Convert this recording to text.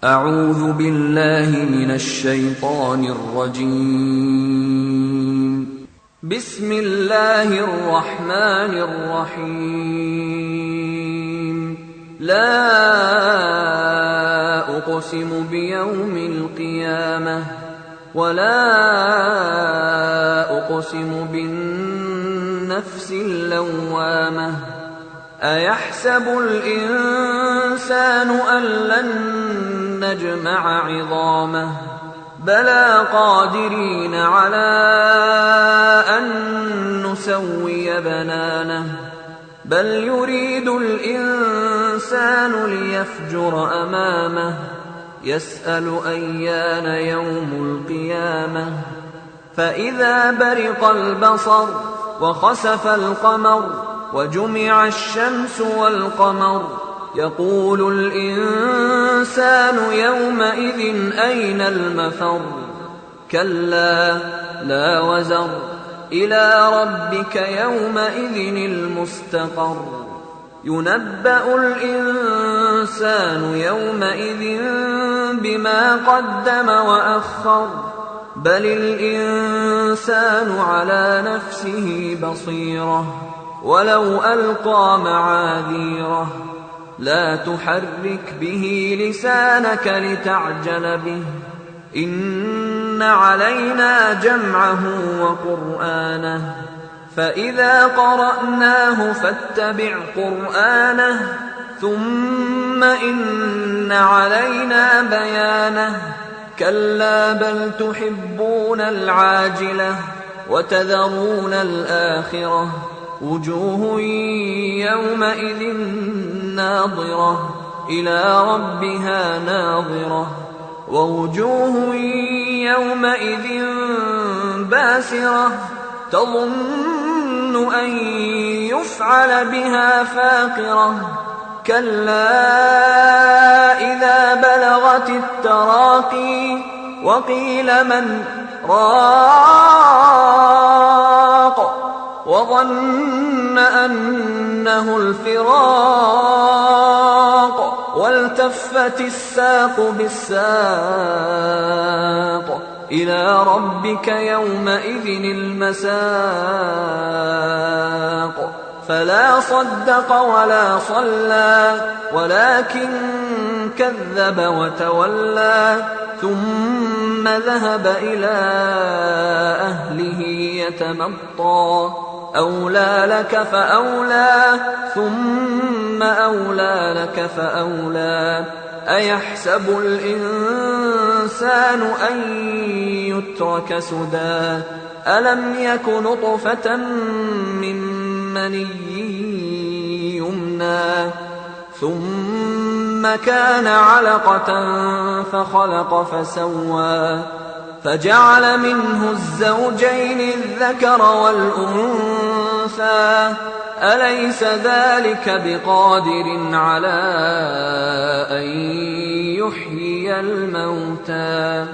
أعوذ بالله من الشيطان الرجيم. بسم الله الرحمن الرحيم. لا أقسم بيوم القيامة ولا أقسم بالنفس اللوامة. أيحسب الإنسان أن لن نجمع عظامه بلى قادرين على أن نسوي بنانه بل يريد الإنسان ليفجر أمامه يسأل أيان يوم القيامة فإذا برق البصر وخسف القمر وجمع الشمس والقمر يقول الإنسان يومئذ أين المفر كلا لا وزر إلى ربك يومئذ المستقر ينبأ الإنسان يومئذ بما قدم وأخر بل الإنسان على نفسه بصيرة ولو ألقى معاذيره لا تحرك به لسانك لتعجل به إن علينا جمعه وقرآنه فإذا قرأناه فاتبع قرآنه ثم إن علينا بيانه كلا بل تحبون العاجلة وتذرون الآخرة وجوه يومئذ ناظرة إلى ربها ناظرة ووجوه يومئذ باسرة تظن أن يفعل بها فاقرة كلا إذا بلغت التراقي وقيل من راق وظن أنه الفراق والتفت الساق بالساق إلى ربك يومئذ المساق فلا صدق ولا صلى ولكن كذب وتولى ثم ذهب إلى أهله يتمطى أولى لك فأولى ثم أولى لك فأولى أيحسب الإنسان أن يترك سدى ألم يك نطفة من مني يمنى ثم كان علقة فخلق فسوى فجعل منه الزوجين الذكر والأنثى أليس ذلك بقادر على أن يحيي الموتى